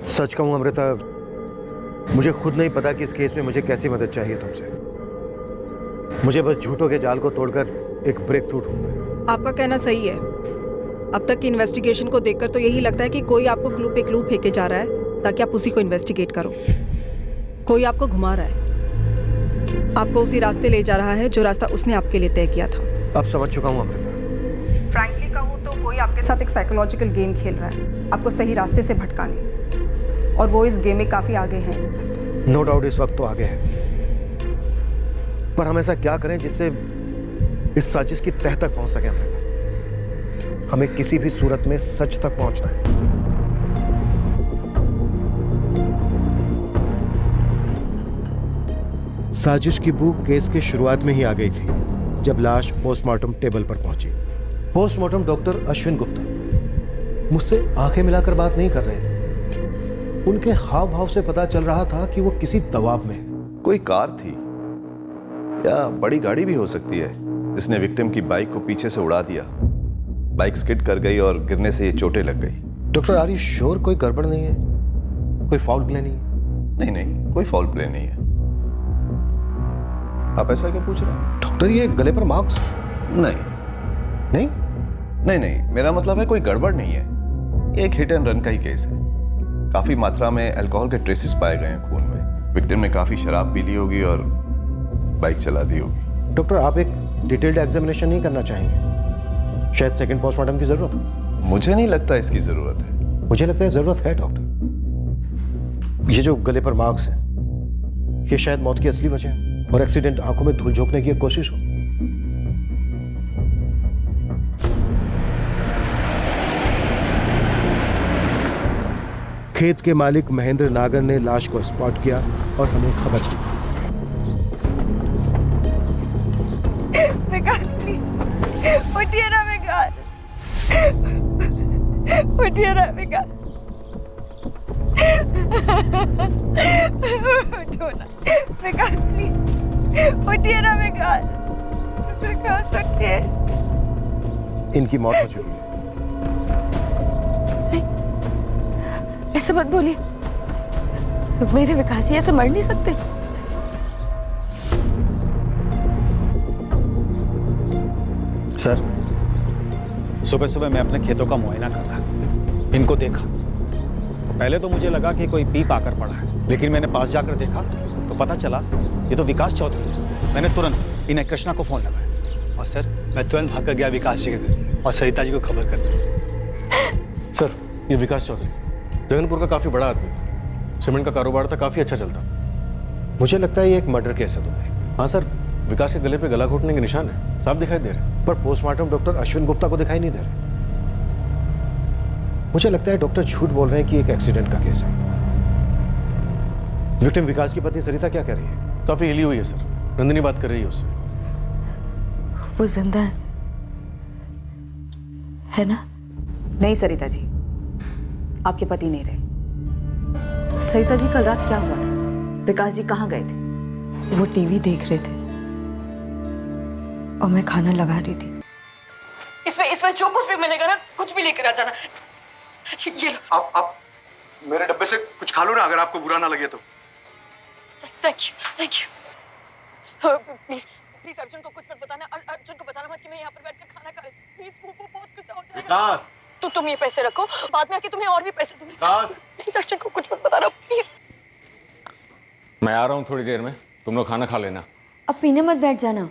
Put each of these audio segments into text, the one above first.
सच कहूं अमृता, मुझे खुद नहीं पता कि इस केस में मुझे कैसी मदद चाहिए तुमसे। मुझे बस झूठों के जाल को तोड़कर एक ब्रेक थ्रू ढूंढना है। आपका कहना सही है। अब तक की इन्वेस्टिगेशन को देखकर तो यही लगता है कि कोई आपको क्लू पे क्लू फेंके जा रहा है ताकि आप उसी को इन्वेस्टिगेट करो। कोई आपको घुमा रहा है, आपको उसी रास्ते ले जा रहा है जो रास्ता उसने आपके लिए तय किया था। अब समझ चुका हूं अमृता। फ्रैंकली कहूँ तो कोई आपके साथ एक साइकोलॉजिकल गेम खेल रहा है, आपको सही रास्ते से भटकाने, और वो इस गेम में काफी आगे हैं इंस्पेक्टर। नो डाउट इस वक्त तो आगे है, पर हम ऐसा क्या करें जिससे इस साजिश की तह तक पहुंच सके अमृता? हमें किसी भी सूरत में सच तक पहुंचना है। साजिश की भूख केस के शुरुआत में ही आ गई थी जब लाश पोस्टमार्टम टेबल पर पहुंची। पोस्टमार्टम डॉक्टर अश्विन गुप्ता मुझसे आंखें मिलाकर बात नहीं कर रहे थे। उनके हाव भाव से पता चल रहा था कि वो किसी दबाव में है। कोई कार थी या बड़ी गाड़ी भी हो सकती है जिसने विक्टिम की बाइक को पीछे से उड़ा दिया। बाइक स्किड कर गई और गिरने से ये चोटें लग गई। डॉक्टर आर यू श्योर कोई गड़बड़ नहीं है? कोई फाउल प्ले नहीं है? नहीं नहीं, कोई फाउल प्ले नहीं है। आप ऐसा क्या पूछ रहे हैं? डॉक्टर ये गले पर मार्क्स? नहीं नहीं नहीं नहीं, मेरा मतलब है कोई गड़बड़ नहीं है। एक हिट एंड रन का ही केस है। काफी मात्रा में अल्कोहल के ट्रेसेस पाए गए हैं खून में। विक्टिम ने काफी शराब पी ली होगी और बाइक चला दी होगी। डॉक्टर आप एक डिटेल्ड एग्जामिनेशन नहीं करना चाहेंगे? शायद सेकंड पोस्टमार्टम की जरूरत हो। मुझे नहीं लगता इसकी जरूरत है। मुझे लगता है जरूरत है डॉक्टर। ये जो गले पर मार्क्स है ये शायद मौत की असली वजह है और एक्सीडेंट आंखों में धूल झोंकने की एक कोशिश हो। खेत के मालिक महेंद्र नागर ने लाश को स्पॉट किया और हमें खबर दी। विकास प्लीज उठिए ना विकास, उठिए ना विकास, उठो ना विकास प्लीज, उठिए ना विकास, विकास उठिए। इनकी मौत हो चुकी है। ऐसा मत बोलिए, मेरे विकास जी ऐसे मर नहीं सकते। सर, सुबह सुबह मैं अपने खेतों का मुआयना कर रहा था। इनको देखा तो पहले तो मुझे लगा कि कोई पीप आकर पड़ा है, लेकिन मैंने पास जाकर देखा तो पता चला ये तो विकास चौधरी है। मैंने तुरंत इन्हें कृष्णा को फोन लगाया और सर मैं तुरंत भाग कर गया विकास जी के घर और सरिता जी को खबर कर दी। सर ये विकास चौधरी जगनपुर का काफी बड़ा आदमी था, सीमेंट का कारोबार था, काफी अच्छा चलता। मुझे लगता है ये एक मर्डर केस है दुबई। हाँ सर, विकास के गले पे गला घोटने के निशान है, साफ दिखाई दे रहे। पर पोस्टमार्टम डॉक्टर अश्विन गुप्ता को दिखाई नहीं दे रहे। मुझे लगता है डॉक्टर झूठ बोल रहे हैं कि एक एक्सीडेंट का केस है। विक्टिम विकास की पत्नी सरिता क्या कर रही है? काफी हिली हुई है सर, नंदिनी बात कर रही है उससे। वो जिंदा है ना? नहीं सरिता जी, आपके पति नहीं रहे। सरिता जी कल रात क्या हुआ था? विकास जी कहाँ गए थे? वो टीवी देख रहे थे और मैं खाना लगा रही थी। इसमें जो कुछ भी मिलेगा ना, कुछ भी लेकर आ जाना। ये लो। आप मेरे डब्बे से कुछ खा लो ना, अगर आपको बुरा ना लगे तो। Thank you. Please please Arjun को कुछ मत बताना, अर्जुन को बताना मत कि मैं यहाँ पर बैठकर खाना खा रही हूँ। प्लीज वो बहुत गुस्सा हो जाएगा। तुम ये पैसे रखो, बाद में आके तुम्हें और भी पैसे दूंगी। प्लीज अर्जुन को कुछ मत बताना प्लीज। मैं आ रहा हूँ थोड़ी देर में, तुम लोग खाना खा लेना। अब पीने मत बैठ जाना।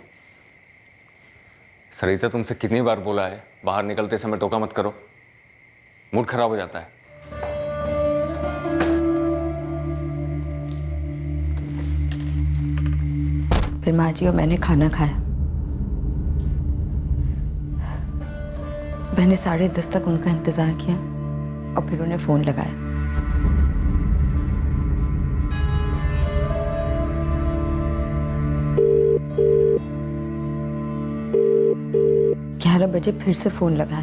सरिता तुमसे कितनी बार बोला है बाहर निकलते समय टोका मत करो, मूड खराब हो जाता है। फिर माँ जी और मैंने खाना खाया। मैंने 10:30 तक उनका इंतजार किया और फिर उन्हें फोन लगाया। 11 बजे फिर से फोन लगाया,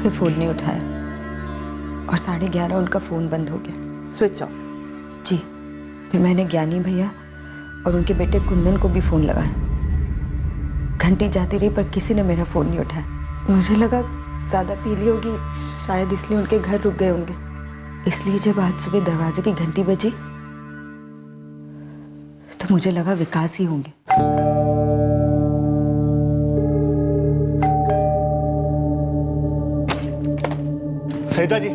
फिर फोन नहीं उठाया और 11:30 उनका फोन बंद हो गया, स्विच ऑफ। जी। फिर मैंने ज्ञानी भैया और उनके बेटे कुंदन को भी फोन लगाया। घंटी जाती रही पर किसी ने मेरा फोन नहीं उठाया। मुझे लगा ज्यादा पी ली होगी, शायद इसलिए उनके घर रुक गए होंगे। इसलिए जब आज सुबह दरवाजे की घंटी बजी तो मुझे लगा विकास ही होंगे। सरिता जी,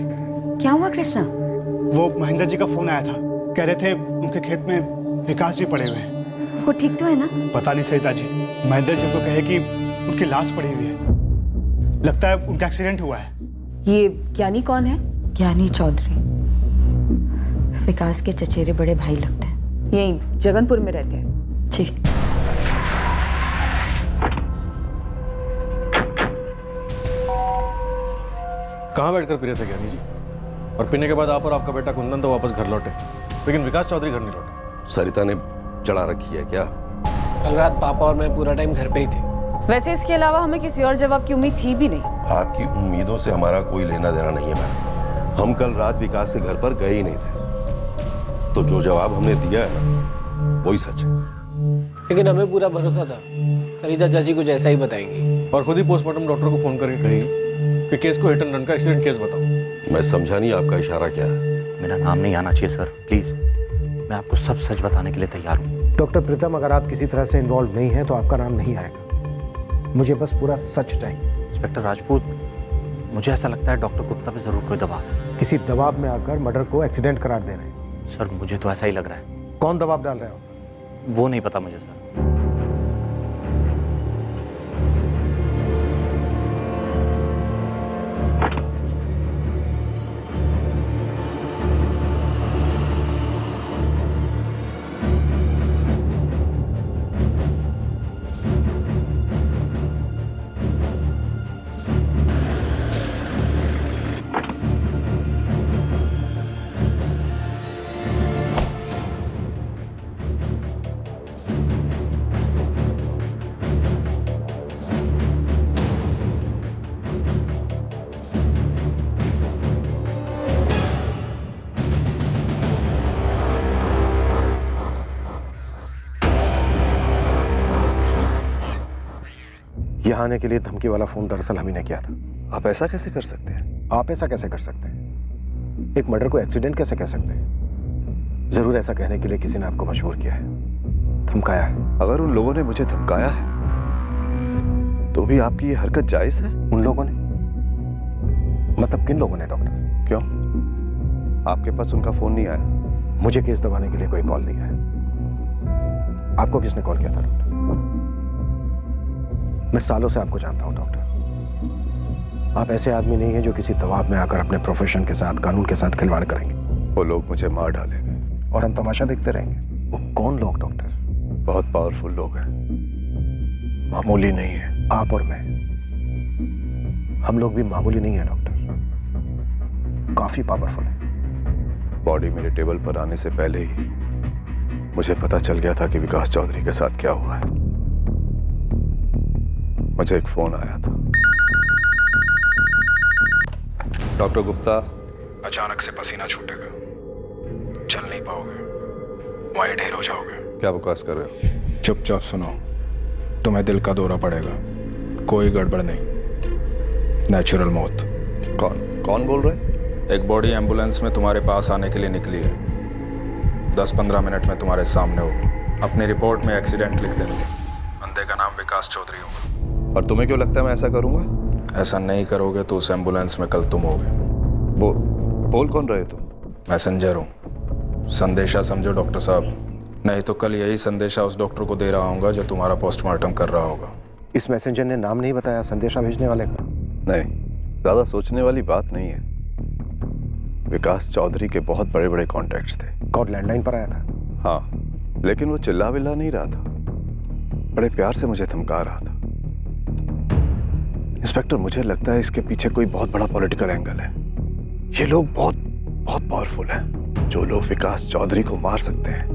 क्या हुआ कृष्णा? वो महेंद्र जी का फोन आया था, कह रहे थे उनके खेत में विकास जी पड़े हुए हैं। वो ठीक तो है ना? पता नहीं सरिता जी, महेंद्र जी को कहे कि उनकी लाश पड़ी हुई है, लगता है उनका एक्सीडेंट हुआ है। ये ज्ञानी कौन है? ज्ञानी चौधरी विकास के चचेरे बड़े भाई लगते हैं। यहीं जगनपुर में रहते हैं। जी। कहाँ बैठकर पी रहे थे ज्ञानी जी? और पीने के बाद आप और आपका बेटा कुंदन तो वापस घर लौटे, लेकिन विकास चौधरी घर नहीं लौटे। सरिता ने चढ़ा रखी है क्या? कल रात पापा और मैं पूरा टाइम घर पे ही थे। वैसे इसके अलावा हमें किसी और जवाब की उम्मीद थी भी नहीं। आपकी उम्मीदों से हमारा कोई लेना देना नहीं है मैडम। हम कल रात विकास के घर पर गए ही नहीं थे, तो जो जवाब हमने दिया है ना वही सच है। लेकिन हमें पूरा भरोसा था सरिता चाची कुछ ऐसा ही बताएंगी। और खुद ही पोस्टमार्टम डॉक्टर को फोन करके कही कि केस को हिट एंड रन का एक्सीडेंट केस बताओ। मैं समझा नहीं आपका इशारा क्या है। मेरा नाम नहीं आना चाहिए सर, प्लीज। मैं आपको सब सच बताने के लिए तैयार हूँ। डॉक्टर प्रीतम, अगर आप किसी तरह से इन्वॉल्व नहीं हैं तो आपका नाम नहीं आएगा। मुझे बस पूरा सच चाहिए। इंस्पेक्टर राजपूत, मुझे ऐसा लगता है डॉक्टर गुप्ता पे जरूर कोई दबाव है। किसी दबाव में आकर मर्डर को एक्सीडेंट करार दे रहे हैं। सर मुझे तो ऐसा ही लग रहा है। कौन दबाव डाल रहे हो? वो नहीं पता मुझे सर। यहाँ आने के लिए धमकी वाला फोन दरअसल हम ही ने किया था। आप ऐसा कैसे कर सकते हैं? आप ऐसा कैसे कर सकते हैं? एक मर्डर को एक्सीडेंट कैसे कह सकते हैं? जरूर ऐसा कहने के लिए किसी ने आपको मजबूर किया है, धमकाया है। अगर उन लोगों ने मुझे धमकाया है तो भी आपकी ये हरकत जायज है? उन लोगों ने मतलब किन लोगों ने डॉक्टर? क्यों, आपके पास उनका फोन नहीं आया? मुझे केस दबाने के लिए कोई कॉल नहीं आया। आपको किसने कॉल किया था डॉक्टर? मैं सालों से आपको जानता हूं डॉक्टर। आप ऐसे आदमी नहीं हैं जो किसी दबाव में आकर अपने प्रोफेशन के साथ, कानून के साथ खिलवाड़ करेंगे। वो लोग मुझे मार डालेंगे और हम तमाशा देखते रहेंगे। वो कौन लोग डॉक्टर? बहुत पावरफुल लोग हैं, मामूली नहीं है। आप और मैं, हम लोग भी मामूली नहीं है डॉक्टर, काफी पावरफुल है। बॉडी मेरे टेबल पर आने से पहले ही मुझे पता चल गया था कि विकास चौधरी के साथ क्या हुआ है। मुझे एक फोन आया था। डॉक्टर गुप्ता, अचानक से पसीना छूटेगा, चल नहीं पाओगे, वहीं ढेर हो जाओगे। क्या बकवास कर रहे हो? चुपचाप सुनो, तुम्हें दिल का दौरा पड़ेगा, कोई गड़बड़ नहीं, नेचुरल मौत। कौन बोल रहे हैं? एक बॉडी एम्बुलेंस में तुम्हारे पास आने के लिए निकली है, 10-15 मिनट में तुम्हारे सामने होगी। अपनी रिपोर्ट में एक्सीडेंट लिख देना, बंदे का नाम विकास चौधरी होगा। और तुम्हें क्यों लगता है मैं ऐसा करूंगा? ऐसा नहीं करोगे तो उस एम्बुलेंस में कल तुम होगे। बोल कौन रहे तुम? मैसेंजर हूँ, संदेशा समझो डॉक्टर साहब, नहीं तो कल यही संदेशा उस डॉक्टर को दे रहा हूँ जो तुम्हारा पोस्टमार्टम कर रहा होगा। इस मैसेंजर ने नाम नहीं बताया संदेशा भेजने वाले का? नहीं, ज्यादा सोचने वाली बात नहीं है। विकास चौधरी के बहुत बड़े बड़े कॉन्टैक्ट्स थे। कॉल लैंडलाइन पर आया था? हाँ, लेकिन वो चिल्ला विल्ला नहीं रहा था, बड़े प्यार से मुझे धमका रहा था। इंस्पेक्टर, मुझे लगता है इसके पीछे कोई बहुत बड़ा पॉलिटिकल एंगल है। ये लोग बहुत बहुत पावरफुल हैं। जो लोग विकास चौधरी को मार सकते हैं,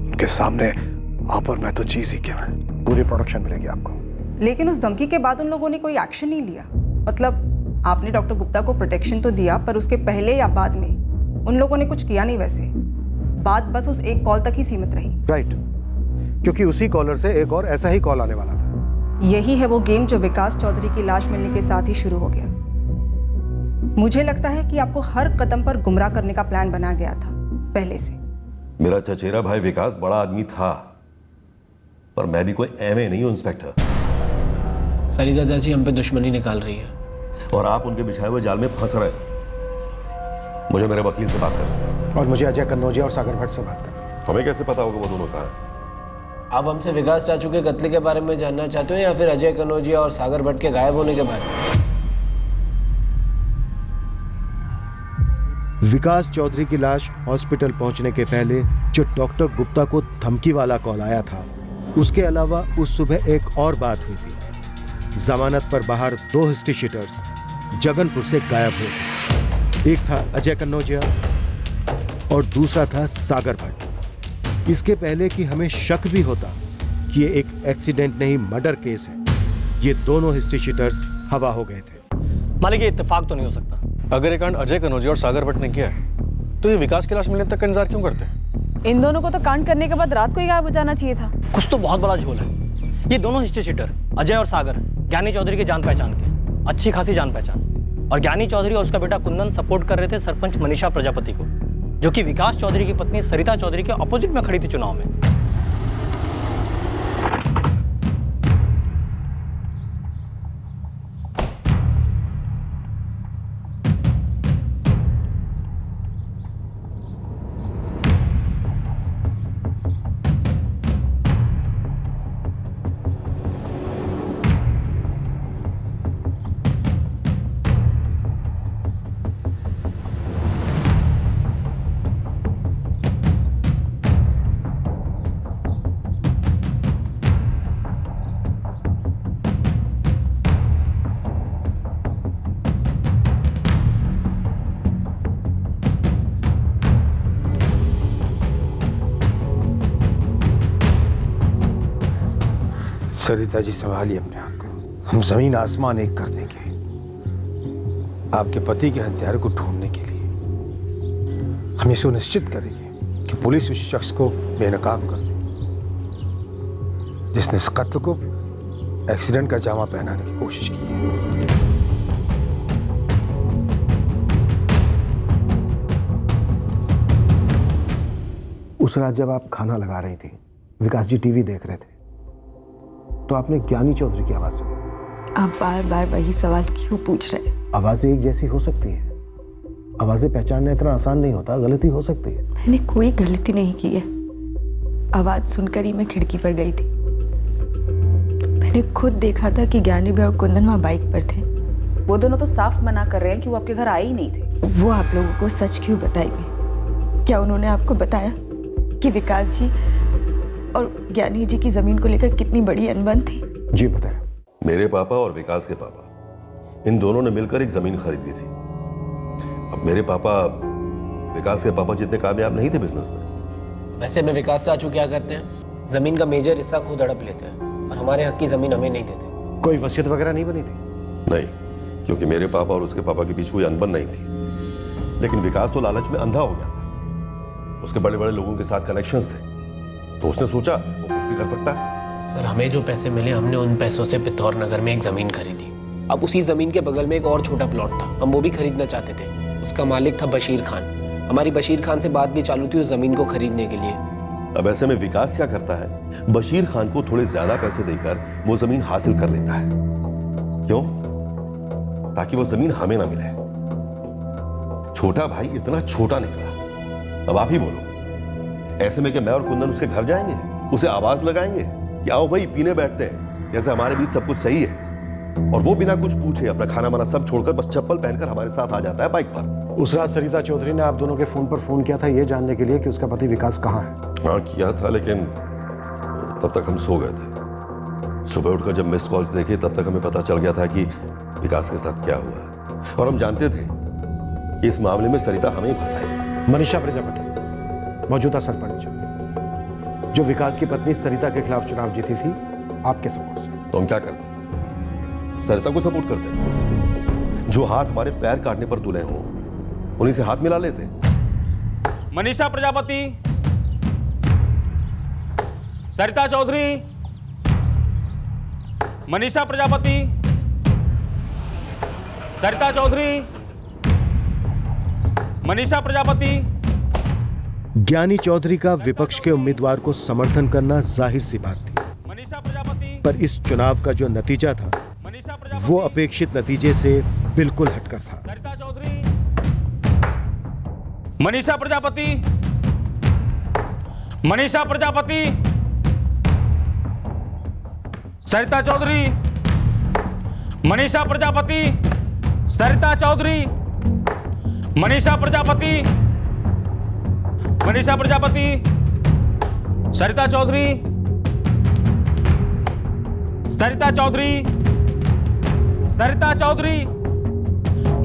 उनके सामने आप और मैं तो चीज ही क्या है। पूरी प्रोडक्शन मिलेगी आपको। लेकिन उस धमकी के बाद उन लोगों ने कोई एक्शन नहीं लिया। मतलब आपने डॉक्टर गुप्ता को प्रोटेक्शन तो दिया, पर उसके पहले या बाद में उन लोगों ने कुछ किया नहीं। वैसे बात बस उस एक कॉल तक ही सीमित रही। राइट, क्योंकि उसी कॉलर से एक और ऐसा ही कॉल आने वाला था। यही है वो गेम जो विकास चौधरी की लाश मिलने के साथ ही शुरू हो गया। मुझे लगता है कि आपको हर कदम पर गुमराह करने का प्लान बना गया था पहले से। मेरा चचेरा भाई विकास बड़ा आदमी था, पर मैं भी कोई एमए नहीं हूं इंस्पेक्टर। सरिता चाची हम पे दुश्मनी निकाल रही है और आप उनके बिछाए हुए जाल में फंस रहे हैं। मुझे मेरे वकील से बात करनी है। और मुझे अजय कन्नौजिया और सागर भट्ट से बात करनी है। हमें कैसे पता होगा वो दोनों कहाँ हैं? आप हमसे विकास चाचू के कत्ल के बारे में जानना चाहते हो या फिर अजय कन्नौजिया और सागर भट्ट के गायब होने के बारे में? विकास चौधरी की लाश हॉस्पिटल पहुंचने के पहले जो डॉक्टर गुप्ता को धमकी वाला कॉल आया था, उसके अलावा उस सुबह एक और बात हुई थी। जमानत पर बाहर 2 हिस्ट्री शीटर्स जगनपुर से गायब हुए। एक था अजय कन्नौजिया और दूसरा था सागर भट्ट। इसके पहले कि हमें शक भी होता कि ये एक एक्सीडेंट नहीं मर्डर केस है, ये दोनों हिस्ट्री शीटर्स हवा हो गए थे। मालिक ये इत्तेफाक तो नहीं हो सकता। अगर ये कांड अजय कन्नौजिया और सागर भट्ट ने किया है तो ये विकास की लाश मिलने तक का इंतजार क्यों करते हैं? इन दोनों को तो कांड करने के बाद रात को ही गायब हो जाना चाहिए था। कुछ तो बहुत बड़ा झोल है। ये दोनों हिस्ट्री शीटर अजय और सागर ज्ञानी चौधरी के जान पहचान के, अच्छी खासी जान पहचान। और ज्ञानी चौधरी और उसका बेटा कुंदन सपोर्ट कर रहे थे सरपंच मनीषा प्रजापति को, जो कि विकास चौधरी की पत्नी सरिता चौधरी के अपोजिट में खड़ी थी चुनाव में। सरिता जी संभालिए अपने आप को, हम जमीन आसमान एक कर देंगे आपके पति के हत्यारे को ढूंढने के लिए। हम ये सुनिश्चित करेंगे कि पुलिस उस शख्स को बेनकाब कर दे जिसने इस कत्ल को एक्सीडेंट का जामा पहनाने की कोशिश की है। उस रात जब आप खाना लगा रही थी, विकास जी टीवी देख रहे थे, तो आपने ज्ञानी चौधरी की आवाज सुनी। आप बार बार वही सवाल क्यों पूछ रहे हैं? आवाजें एक जैसी हो सकती हैं, आवाजें पहचानना इतना आसान नहीं होता, गलती हो सकती है। मैंने कोई गलती नहीं की है। आवाज सुनकर ही मैं खिड़की पर गई थी। मैंने खुद देखा था कि ज्ञानी भाई और कुंदन वहाँ बाइक पर थे। वो दोनों तो साफ मना कर रहे हैं कि वो आपके घर आए ही नहीं थे। वो आप लोगों को सच क्यों बताएंगे? क्या उन्होंने आपको बताया कि विकास जी और ज्ञानी जी की जमीन को लेकर कितनी बड़ी अनबन थी? जी बताया। मेरे पापा और विकास के पापा, इन दोनों ने मिलकर एक जमीन खरीदी थी। अब मेरे पापा विकास के पापा जितने कामयाब नहीं थे बिजनेस में। वैसे में विकास चाचू क्या करते हैं, जमीन का मेजर हिस्सा खुद हड़प लेते हैं और हमारे हक की जमीन हमें नहीं देते। कोई वसीयत वगैरह नहीं बनी थी? नहीं, क्योंकि मेरे पापा और उसके पापा के बीच कोई अनबन नहीं थी। लेकिन विकास तो लालच में अंधा हो गया था। उसके बड़े बड़े लोगों के साथ कनेक्शंस थे, तो उसने सोचा वो कुछ भी कर सकता है। सर, हमें जो पैसे मिले हमने उन पैसों से पिथौर नगर में एक जमीन खरीदी। अब उसी जमीन के बगल में एक और छोटा प्लॉट था, हम वो भी खरीदना चाहते थे। उसका मालिक था बशीर खान। हमारी बशीर खान से बात भी चालू थी उस जमीन को खरीदने के लिए। अब ऐसे में विकास क्या करता है, बशीर खान को थोड़े ज्यादा पैसे देकर वो जमीन हासिल कर लेता है। क्यों? ताकि वो जमीन हमें ना मिले। छोटा भाई इतना छोटा निकला। अब आप ही बोलो, ऐसे में क्या मैं और कुंदन उसके घर जाएंगे, उसे आवाज लगाएंगे कि आओ भाई पीने बैठते हैं, जैसे हमारे बीच सब कुछ सही है? और वो बिना कुछ पूछे अपना खाना वाना सब छोड़कर बस चप्पल पहनकर हमारे साथ आ जाता है बाइक पर। उस रात सरिता चौधरी ने आप दोनों के फोन पर फोन किया था ये जानने के लिए कि उसका पति विकास कहाँ है। हाँ किया था, लेकिन तब तक हम सो गए थे। सुबह उठकर जब मिस कॉल्स देखे तब तक हमें पता चल गया था कि विकास के साथ क्या हुआ है। और हम जानते थे कि इस मामले में सरिता हमें ही फंसाएगी। मनीषा प्रजापति मौजूदा सरपंच, जो विकास की पत्नी सरिता के खिलाफ चुनाव जीती थी आपके सपोर्ट से। तो हम क्या करते? सरिता को सपोर्ट करते। जो हाथ हमारे पैर काटने पर तुले हों उन्हीं से हाथ मिला लेते। मनीषा प्रजापति, सरिता चौधरी, मनीषा प्रजापति, सरिता चौधरी, मनीषा प्रजापति, ज्ञानी चौधरी का विपक्ष के उम्मीदवार को समर्थन करना जाहिर सी बात थी, मनीषा प्रजापति, पर इस चुनाव का जो नतीजा था वो अपेक्षित नतीजे से बिल्कुल हटकर था। सरिता चौधरी, मनीषा प्रजापति, मनीषा प्रजापति, सरिता चौधरी, मनीषा प्रजापति, सरिता चौधरी, मनीषा प्रजापति, मनीषा प्रजापति, सरिता चौधरी, सरिता चौधरी, सरिता चौधरी,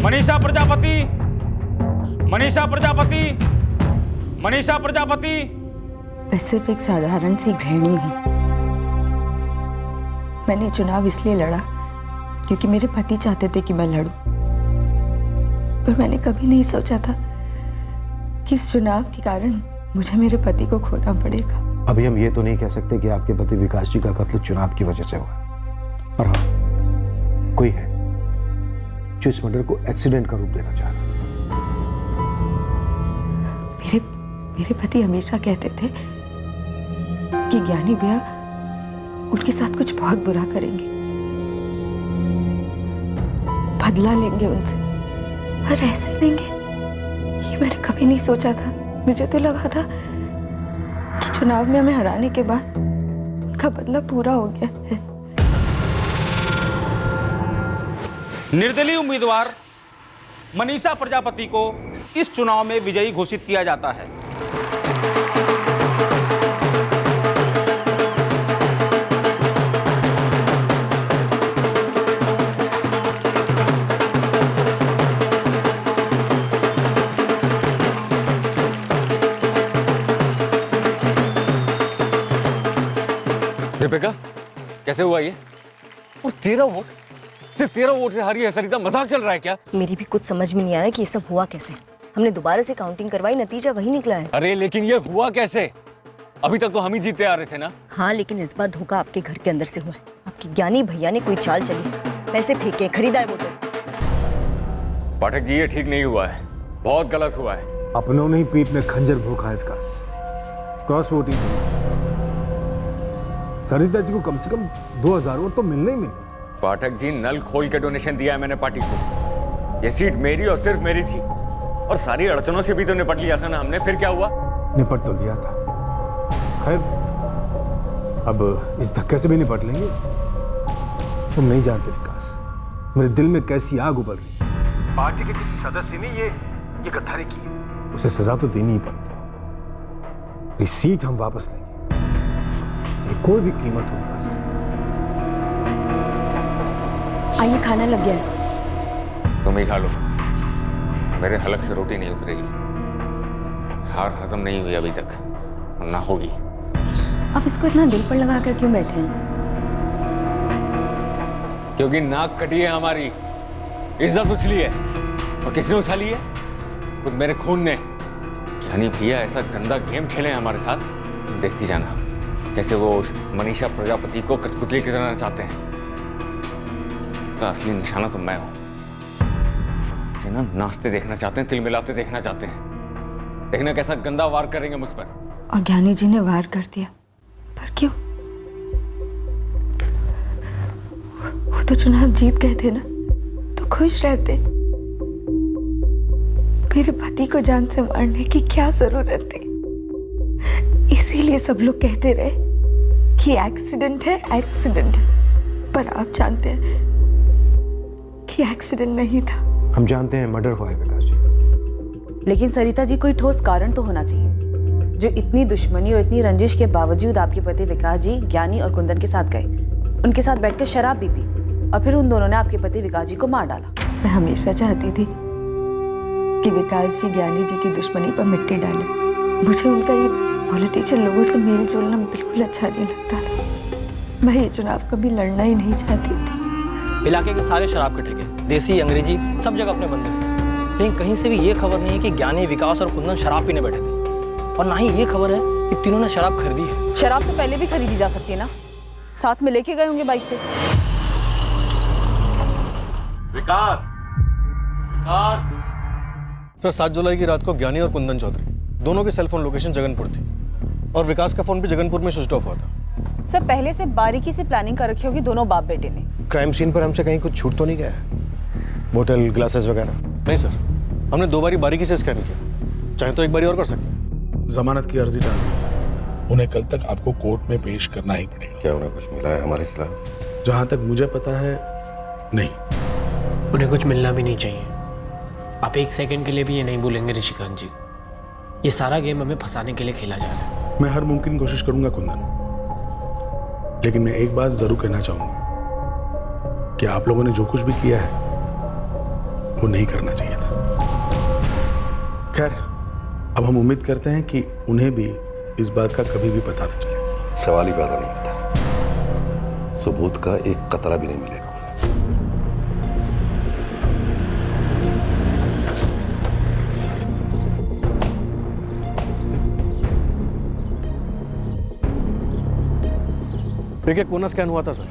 मनीषा प्रजापति, मनीषा प्रजापति, मनीषा प्रजापति। मैं सिर्फ एक साधारण सी गृहिणी हूँ। मैंने चुनाव इसलिए लड़ा क्योंकि मेरे पति चाहते थे कि मैं लड़ूं, पर मैंने कभी नहीं सोचा था कि इस चुनाव के कारण मुझे मेरे पति को खोना पड़ेगा। अभी हम ये तो नहीं कह सकते कि आपके पति विकास जी का कत्ल चुनाव की वजह से हुआ, पर हाँ, कोई है जो इस मर्डर को एक्सीडेंट का रूप देना चाह रहा है। मेरे पति हमेशा कहते थे कि ज्ञानी भैया उनके साथ कुछ बहुत बुरा करेंगे, बदला लेंगे उनसे, पर ऐसे लेंगे ये मैंने कभी नहीं सोचा था। मुझे तो लगा था कि चुनाव में हमें हराने के बाद उनका बदला पूरा हो गया है। निर्दलीय उम्मीदवार मनीषा प्रजापति को इस चुनाव में विजयी घोषित किया जाता है। दीपिका, कैसे हुआ ये? और 13 वोट, सिर्फ 13 वोट से हारी है सरिता। मजाक चल रहा है क्या? मेरी भी कुछ समझ में नहीं आ रहा कि ये सब हुआ कैसे। हमने दोबारा से काउंटिंग करवाई, नतीजा वही निकला है। अरे लेकिन ये हुआ कैसे? अभी तक तो हम ही जीते आ रहे थे ना। हाँ, लेकिन इस बार धोखा आपके घर के अंदर से हुआ है। आपके ज्ञानी भैया ने कोई चाल चली, पैसे फेंके, खरीदा है वोटर्स को। पाठक जी, ये ठीक नहीं हुआ है, बहुत गलत हुआ है। अपनों ने ही पीठ में खंजर भोंका है विकास। क्रॉस वोटिंग, सरिता जी को कम से कम 2000 वोट तो मिलने ही मिलने। पाठक जी, नल खोल के डोनेशन दिया है मैंने पार्टी को। ये सीट मेरी और सिर्फ मेरी थी, और सारी अड़चनों से भी तो निपट लिया था ना हमने। फिर क्या हुआ? निपट तो लिया था, खैर अब इस धक्के से भी निपट लेंगे। तुम नहीं जानते विकास, मेरे दिल में कैसी आग उबल रही। पार्टी के किसी सदस्य ने ये गद्दारी की, उसे सजा तो देनी ही पड़ेगी। ये सीट हम वापस लेंगे, चाहे कोई भी कीमत हो विकास। आइए, खाना लग गया है। तुम ही खा लो, मेरे हलक से रोटी नहीं उतरेगी। हार हजम नहीं हुई अभी तक, ना होगी। अब इसको इतना दिल पर लगा कर क्यों बैठे हैं? क्योंकि नाक कटी है हमारी, इज्जत उछली है। और किसने उछाली है? खुद मेरे खून ने। ज्ञानी भैया ऐसा गंदा गेम खेले हैं हमारे साथ, देखती जाना कैसे वो मनीषा प्रजापति को कठपुतली की तरह नचाते हैं। का असली निशाना तो मैं हूं। मुझे ना नाचते देखना चाहते हैं, तिल मिलाते देखना चाहते हैं। देखना कैसा गंदा वार करेंगे मुझ पर। और ज्ञानी जी ने वार कर दिया, पर क्यों? वो तो चुनाव जीत गए थे ना, तो खुश रहते। मेरे पति को जान से मारने की क्या जरूरत थी? इसीलिए सब लोग कहते रहे कि एक्सीडेंट है, एक्सीडेंट है। पर आप जानते हैं कि एक्सीडेंट नहीं था। हम जानते हैं मर्डर हुआ है विकास जी। लेकिन सरिता जी, कोई ठोस कारण तो होना चाहिए। जो इतनी दुश्मनी और इतनी रंजिश के बावजूद आपके पति विकास जी ज्ञानी और कुंदन के साथ गए, उनके साथ बैठकर शराब भी पी, और फिर उन दोनों ने आपके पति विकास जी को मार डाला। मैं हमेशा चाहती थी कि विकास जी ज्ञानी जी की दुश्मनी पर मिट्टी डाले। मुझे उनका ये पॉलिटिशियन लोगों से मेल जोलना बिल्कुल अच्छा नहीं लगता था। मैं ये चुनाव कभी लड़ना ही नहीं चाहती थी। इलाके के सारे शराब के ठेके, देसी अंग्रेजी, सब जगह अपने बंद हैं। लेकिन कहीं से भी ये खबर नहीं है कि ज्ञानी, विकास और कुंदन शराब पीने बैठे थे। और ना ही ये खबर है कि तीनों ने शराब खरीदी है। शराब तो पहले भी खरीदी जा सकती है ना, साथ में लेके गए होंगे बाइक पे। विकास, विकास, सर 7 जुलाई की रात को ज्ञानी और कुंदन चौधरी दोनों की सेलफोन लोकेशन जगनपुर थी और विकास का फोन भी जगनपुर में स्विच ऑफ हुआ था। सर पहले से बारीकी से प्लानिंग कर रखी होगी दोनों बाप बेटे ने। क्राइम सीन पर हमसे कहीं कुछ छूट तो नहीं गया है? बोतल, ग्लासेस वगैरह? नहीं सर, हमने 2 बारी बारीकी से स्कैन किया, चाहे तो एक बारी और कर सकते हैं। जमानत की अर्जी डाल दी, उन्हें कल तक आपको कोर्ट में पेश करना ही पड़ेगा। क्या उन्हें कुछ मिला है हमारे खिलाफ? जहां तक मुझे पता है नहीं। उन्हें कुछ मिलना भी नहीं चाहिए। आप एक सेकंड के लिए भी ये नहीं भूलेंगे ऋषिकांत जी, ये सारा गेम हमें फंसाने के लिए खेला जा रहा है। मैं हर मुमकिन कोशिश करूंगा कुंदन, लेकिन मैं एक बात जरूर कहना चाहूंगा कि आप लोगों ने जो कुछ भी किया है वो नहीं करना चाहिए था। खैर, अब हम उम्मीद करते हैं कि उन्हें भी इस बात का कभी भी पता न चले। सवाल ही पैदा नहीं होता, सबूत का एक कतरा भी नहीं मिलेगा। देखिए, कोना स्कैन हुआ था सर,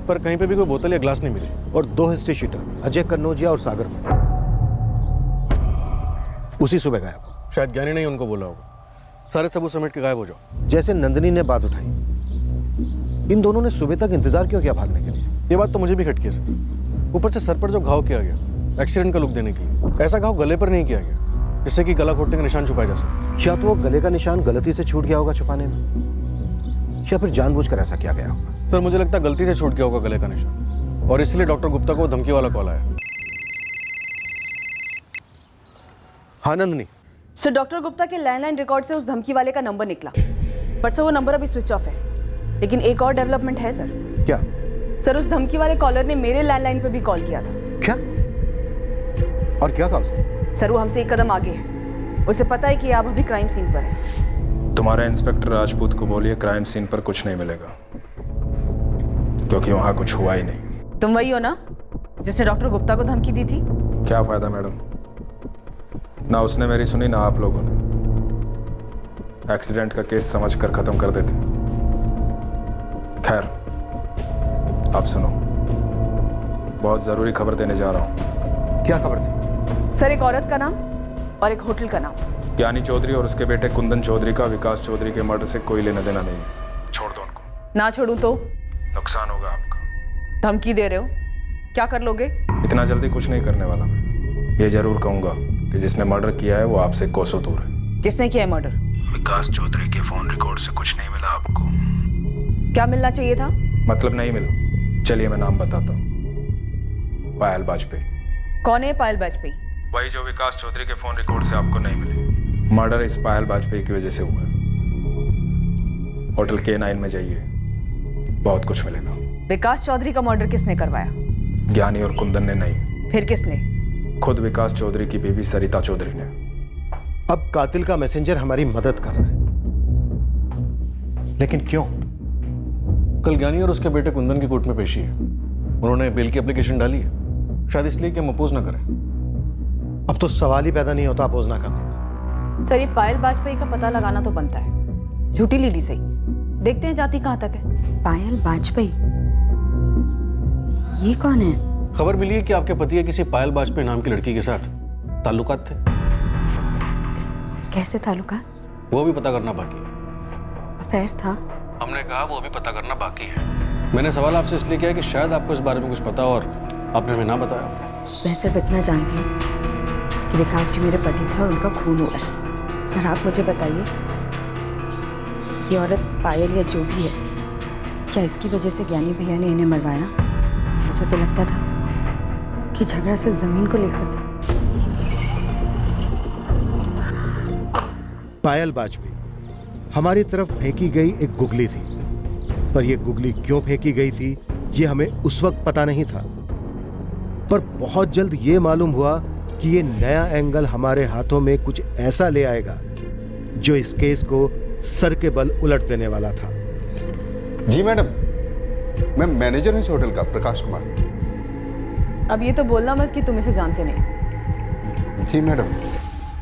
पर कहीं पे भी कोई बोतल या ग्लास नहीं मिली। और 2 हिस्ट्री शीटर अजय कन्नौजिया और सागर में उसी सुबह गायब। शायद ज्ञानी ने उनको बोला होगा सारे सबूत समेट के गायब हो जाओ। जैसे नंदिनी ने बात उठाई, इन दोनों ने सुबह तक इंतजार क्यों किया भागने के लिए? ये बात तो मुझे भी खटकी है सर। ऊपर से सर पर जो घाव किया गया एक्सीडेंट का लुक देने के लिए, ऐसा घाव गले पर नहीं किया गया जिससे कि गला घोटने का निशान छुपाया जा सके। या तो वो गले का निशान गलती से छूट गया होगा छुपाने में, या फिर जानबूझकर ऐसा किया गया होगा। सर मुझे लगता है गलती से छूट गया होगा गले का निशान, और इसलिए डॉक्टर गुप्ता को धमकी वाला कॉल आया। हाँ नंदनी। सर डॉक्टर गुप्ता के लैंडलाइन रिकॉर्ड से उस धमकी वाले का नंबर निकला, बट सर वो नंबर अभी स्विच ऑफ है। लेकिन एक और डेवलपमेंट है सर। क्या? सर उस धमकी वाले कॉलर ने मेरे लैंडलाइन पे भी कॉल किया था। क्या? और क्या कहा उसने? सर वो हमसे एक कदम आगे है, उसे पता है कि आप अभी क्राइम सीन पर हैं। तुम्हारे इंस्पेक्टर राजपूत को बोलिए क्राइम सीन पर कुछ नहीं मिलेगा, क्योंकि वहां कुछ हुआ ही नहीं। तुम वही हो ना जिसने डॉक्टर गुप्ता को धमकी दी थी? क्या फायदा मैडम, ना उसने मेरी सुनी ना आप लोगों ने। एक्सीडेंट का केस समझकर खत्म कर देते। खैर, अब सुनो, बहुत जरूरी खबर देने जा रहा हूं। क्या खबर थी? सर एक औरत का नाम और एक होटल का नाम। ज्ञानी चौधरी और उसके बेटे कुंदन चौधरी का विकास चौधरी के मर्डर से कोई लेना देना नहीं है। छोड़ दो उनको। ना छोड़ूं तो नुकसान होगा आपका। धमकी दे रहे हो, क्या कर लोगे? इतना जल्दी कुछ नहीं करने वाला मैं। ये जरूर कहूंगा कि जिसने मर्डर किया है वो आपसे कोसों दूर है। किसने किया है मर्डर? विकास चौधरी के फोन रिकॉर्ड से कुछ नहीं मिला आपको। क्या मिलना चाहिए था? मतलब नहीं मिला। चलिए मैं नाम बताता हूँ, पायल वाजपेयी। कौन है पायल वाजपेयी? वही जो विकास चौधरी के फोन रिकॉर्ड से आपको नहीं मिली। मर्डर इस पायल वाजपेयी की वजह से हुआ है। होटल K9 में जाइए, बहुत कुछ मिलेगा। विकास चौधरी का मर्डर किसने करवाया? ज्ञानी और कुंदन ने नहीं। फिर किसने? खुद विकास चौधरी की बीवी सरिता चौधरी ने। अब कातिल का मैसेंजर हमारी मदद कर रहा है, लेकिन क्यों? कल ज्ञानी और उसके बेटे कुंदन की कोर्ट में पेशी है। उन्होंने बेल की एप्लीकेशन डाली है, शायद इसलिए कि हम अपोज ना करें। अब तो सवाल ही पैदा नहीं होता अपोज ना करने का। सर ये पायल वाजपेयी का पता लगाना तो बनता है। झूठी लीडी सही, देखते हैं जाती कहां तक है। पायल वाजपेयी, ये कौन है? खबर मिली है कि आपके पति के किसी पायल वाजपेयी नाम की लड़की के साथ ताल्लुकात थे। कैसे ताल्लुकात? वो भी पता करना बाकी है। अफेयर था? हमने कहा वो भी पता करना बाकी है। मैंने सवाल आपसे इसलिए किया कि शायद आपको इस बारे में कुछ पता हो और आपने हमें ना बताया। मैं सिर्फ इतना जानती हूँ कि विकास जी मेरे पति थे और उनका खून हुआ है। पर आप मुझे बताइए, ये औरत पायल या जो भी है, क्या इसकी वजह से ज्ञानी भैया ने इन्हें मरवाया? मुझे तो लगता था कि झगड़ा सिर्फ जमीन को लेकर था। पायल वाजपेयी हमारी तरफ फेंकी गई एक गुगली थी, पर यह गुगली क्यों फेंकी गई थी यह हमें उस वक्त पता नहीं था। पर बहुत जल्द यह मालूम हुआ कि यह नया एंगल हमारे हाथों में कुछ ऐसा ले आएगा जो इस केस को सर के बल उलट देने वाला था। जी मैडम, मैं मैनेजर हूं इस होटल का, प्रकाश कुमार। अब ये तो बोलना मत कि तुम इसे जानते नहीं। जी मैडम,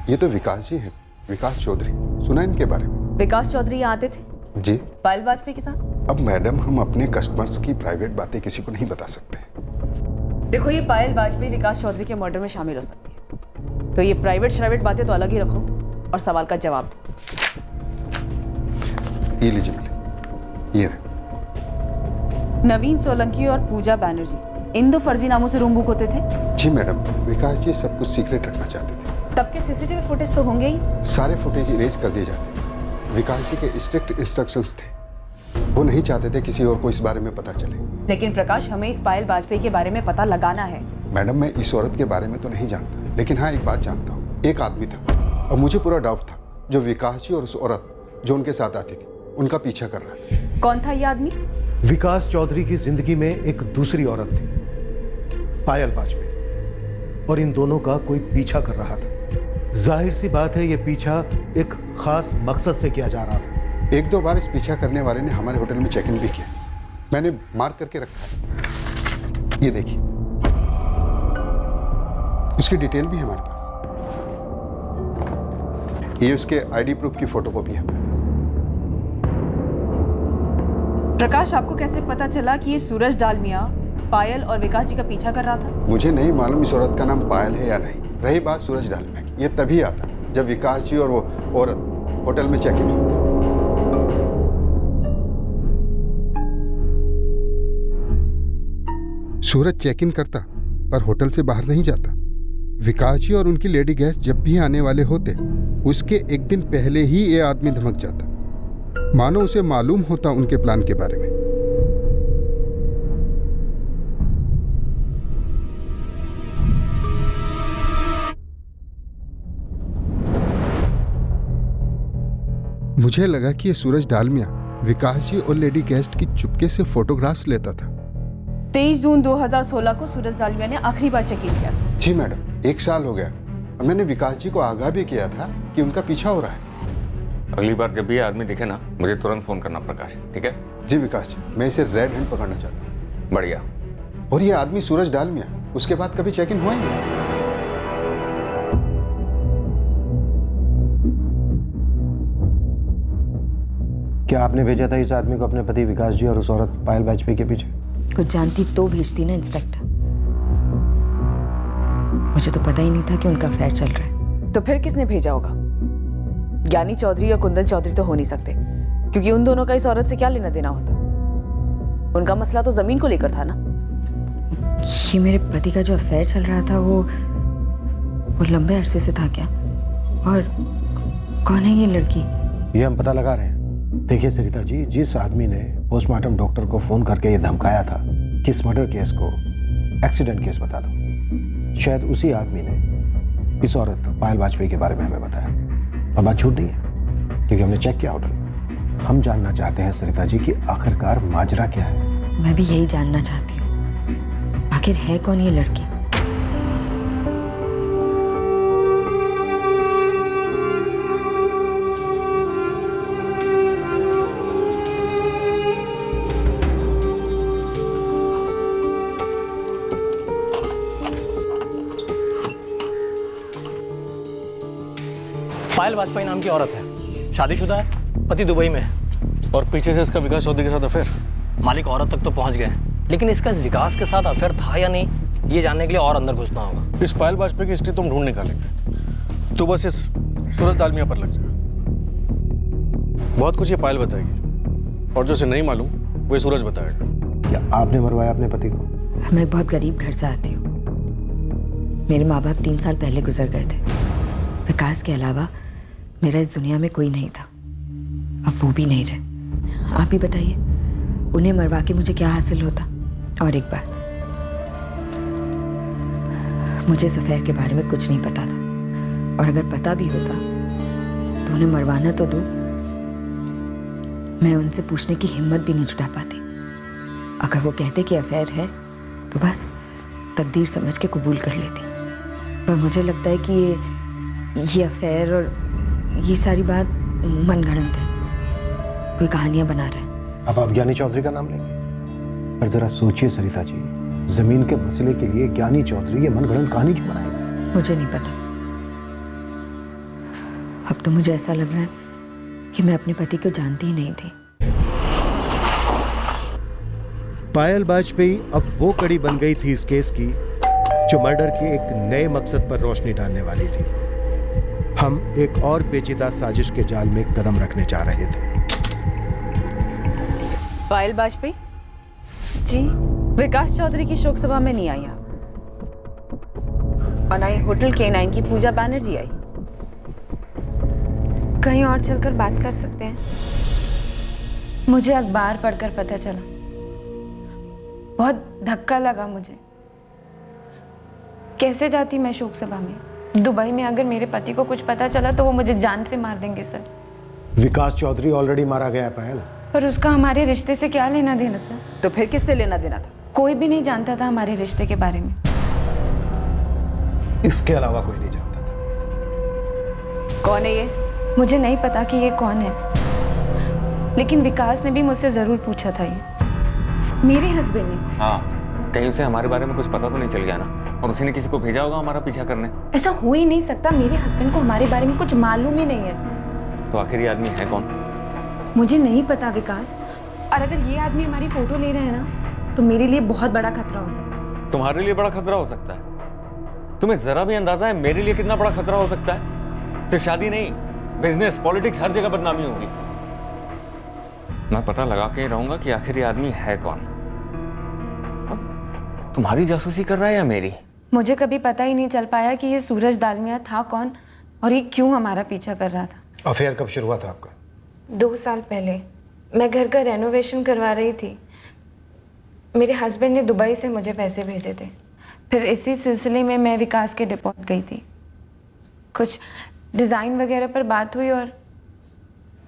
ये तो विकास जी हैं, विकास चौधरी। सुना इनके बारे में? विकास चौधरी यहाँ आते थे? जी। पायल वाजपेयी के साथ? अब मैडम हम अपने कस्टमर्स की प्राइवेट बातें किसी को नहीं बता सकते। देखो ये पायल वाजपेयी विकास चौधरी के मर्डर में शामिल हो सकती है, तो ये प्राइवेट बातें तो अलग ही रखो और सवाल का जवाब दो। ये लीजिए पहले, ये रहे। नवीन सोलंकी और पूजा बैनर्जी इन 2 फर्जी नामों से रूम बुक होते थे? जी मैडम, विकास जी सब कुछ सीक्रेट रखना चाहते थे। तब के सीसीटीवी फुटेज तो होंगे ही। सारे फुटेज इरेज कर दिए जाते। विकास जी के स्ट्रिक्ट इंस्ट्रक्शंस थे, वो नहीं चाहते थे किसी और को इस बारे में पता चले। लेकिन प्रकाश, हमें इस पायल वाजपेयी के बारे में पता लगाना है। मैडम, मैं इस औरत के बारे में तो नहीं जानता, लेकिन हाँ एक बात जानता हूँ, एक आदमी था और मुझे पूरा डाउट था जो विकास जी और उस औरत जो उनके साथ आती थी उनका पीछा कर रहा था। कौन था ये आदमी? विकास चौधरी की जिंदगी में एक दूसरी औरत थी, पायल वाजपेयी, और इन दोनों का कोई पीछा कर रहा था। जाहिर सी बात है, ये पीछा एक खास मकसद से किया जा रहा था। 1-2 बार इस पीछा करने वाले ने हमारे होटल में चेक इन भी किया, मैंने मार्क करके रखा है, ये देखिए, उसकी डिटेल भी है हमारे पास। ये उसके आईडी प्रूफ की फोटोकॉपी है हमारे पास। प्रकाश, आपको कैसे पता चला कि ये सूरज डालमिया पायल और विकास जी का पीछा कर रहा था? मुझे नहीं मालूम इस औरत का नाम पायल है या नहीं। रही बात सूरज डालमिया की, ये तभी आता जब विकास जी और वो औरत होटल में चेक इन होते। सूरज चेक इन करता पर होटल से बाहर नहीं जाता। विकास जी और उनकी लेडी गेस्ट जब भी आने वाले होते, उसके एक दिन पहले ही ये आदमी धमक जाता, मानो उसे मालूम होता उनके प्लान के बारे में। मुझे लगा कि ये सूरज डालमिया विकास जी और लेडी गेस्ट की चुपके से फोटोग्राफ्स लेता था। 23 जून 2016 को सूरज डालमिया ने आखिरी बार चेक इन किया। जी मैडम, 1 साल हो गया। मैंने विकास जी को आगाह भी किया था कि उनका पीछा हो रहा है। अगली बार जब भी ये आदमी दिखे ना, मुझे तुरंत फोन करना प्रकाश, ठीक है? जी विकास जी, मैं इसे रेड हैंड पकड़ना चाहता हूँ। बढ़िया। और ये आदमी सूरज डालमिया उसके बाद कभी चेक इन हुआ ही नहीं। क्या आपने भेजा था इस आदमी को अपने पति विकास जी और उस औरत पायल वाजपेयी के पीछे? कुछ जानती तो भेजती ना इंस्पेक्टर। मुझे तो पता ही नहीं था कि उनका अफेयर चल रहा है। तो फिर किसने भेजा होगा? ज्ञानी चौधरी और कुंदन चौधरी तो हो नहीं सकते, क्योंकि उन दोनों का इस औरत से क्या लेना देना होता? उनका मसला तो जमीन को लेकर था ना। ये मेरे पति का जो अफेयर चल रहा था वो लंबे अरसे से था क्या? और कौन है ये लड़की? ये हम पता लगा रहे हैं। देखिए सरिता जी, जिस आदमी ने पोस्टमार्टम डॉक्टर को फोन करके ये धमकाया था कि इस मर्डर केस को एक्सीडेंट केस बता दो, शायद उसी आदमी ने इस औरत पायल वाजपेयी के बारे में हमें बताया। और बात झूठ नहीं है, क्योंकि हमने चेक किया होटल। हम जानना चाहते हैं सरिता जी कि आखिरकार माजरा क्या है। मैं भी यही जानना चाहती हूँ, आखिर है कौन ये लड़की? पायल वाजपेयी नाम की औरत है, शादीशुदा है, पति दुबई में है। और पीछे से इसका विकास चौधरी के साथ अफेयर। मालिक औरत तक तो पहुंच गए, लेकिन इसका इस विकास के साथ अफेयर था या नहीं, ये जानने के लिए और अंदर घुसना होगा। इस पायल वाजपेयी की हिस्ट्री तुम ढूंढ निकालेंगे, तो बस इस सूरज डालमिया पर लग जाए। बहुत कुछ ये पायल बताएगी, और जो इसे नहीं मालूम वो ये सूरज बताएगा। क्या आपने मरवाया अपने पति को? मैं एक बहुत गरीब घर से आती हूँ। मेरे माँ बाप 3 साल पहले गुजर गए थे। विकास के अलावा मेरा इस दुनिया में कोई नहीं था, अब वो भी नहीं रहे। आप ही बताइए, उन्हें मरवा के मुझे क्या हासिल होता? और एक बात, मुझे इस अफेयर के बारे में कुछ नहीं पता था, और अगर पता भी होता तो उन्हें मरवाना तो दो, मैं उनसे पूछने की हिम्मत भी नहीं जुटा पाती। अगर वो कहते कि अफेयर है तो बस तकदीर समझ के कबूल कर लेती। पर मुझे लगता है कि ये अफेयर और ये सारी बात मनगढ़ंत है, कोई कहानियां बना रहा है। अब आप ज्ञानी चौधरी का नाम लेंगे? पर जरा सोचिए सरिता जी, जमीन के मसले के लिए ज्ञानी चौधरी ये मनगढ़ंत कहानी क्यों बनाएगा? मुझे नहीं पता। अब तो मुझे ऐसा लग रहा है कि मैं अपने पति को जानती ही नहीं थी। पायल वाजपेयी अब वो कड़ी बन गई थी इस केस की जो मर्डर के एक नए मकसद पर रोशनी डालने वाली थी। हम एक और पेचीदा साजिश के जाल में कदम रखने जा रहे थे। पायल वाजपेयी जी, विकास चौधरी की शोक सभा में नहीं आई आप, और ना ही होटल K9 की पूजा बैनर्जी आई। कहीं और चलकर बात कर सकते हैं? मुझे अखबार पढ़कर पता चला, बहुत धक्का लगा मुझे। कैसे जाती मैं शोक सभा में? दुबई में अगर मेरे पति को कुछ पता चला तो वो मुझे जान से मार देंगे सर। विकास चौधरी ऑलरेडी मारा गया है पायल। पर उसका हमारे रिश्ते से क्या लेना देना सर? तो फिर किससे लेना देना था? कोई भी नहीं जानता था हमारे रिश्ते के बारे में। इसके अलावा कोई नहीं जानता था। कौन है ये? मुझे नहीं पता कि ये कौन है, लेकिन विकास ने भी मुझसे जरूर पूछा था। ये मेरे हस्बैंड ने। हाँ, कहीं उसे हमारे बारे में कुछ पता तो नहीं चल गया ना, और उसी ने किसी को भेजा होगा हमारा पीछा करने। ऐसा हो ही नहीं सकता, मेरे हस्बैंड को हमारे बारे में कुछ मालूम ही नहीं है। तो आखिर ये आदमी है कौन? मुझे नहीं पता विकास, और अगर ये आदमी हमारी फोटो ले रहे हैं ना, तो मेरे लिए बहुत बड़ा खतरा हो सकता है। तुम्हारे लिए बड़ा खतरा हो सकता है? तुम्हें जरा भी अंदाजा है मेरे लिए कितना बड़ा खतरा हो सकता है? सिर्फ शादी नहीं, बिजनेस, पॉलिटिक्स, हर जगह बदनामी होगी। मैं पता लगा के रहूंगा कि आखिर ये आदमी है कौन। तुम्हारी जासूसी कर रहा है या मेरी? मुझे कभी पता ही नहीं चल पाया कि ये सूरज दालमिया था कौन, और ये क्यों हमारा पीछा कर रहा था। अफेयर कब शुरू हुआ था आपका? 2 साल पहले मैं घर का रेनोवेशन करवा रही थी। मेरे हस्बैंड ने दुबई से मुझे पैसे भेजे थे। फिर इसी सिलसिले में मैं विकास के डिपोर्ट गई थी। कुछ डिज़ाइन वगैरह पर बात हुई और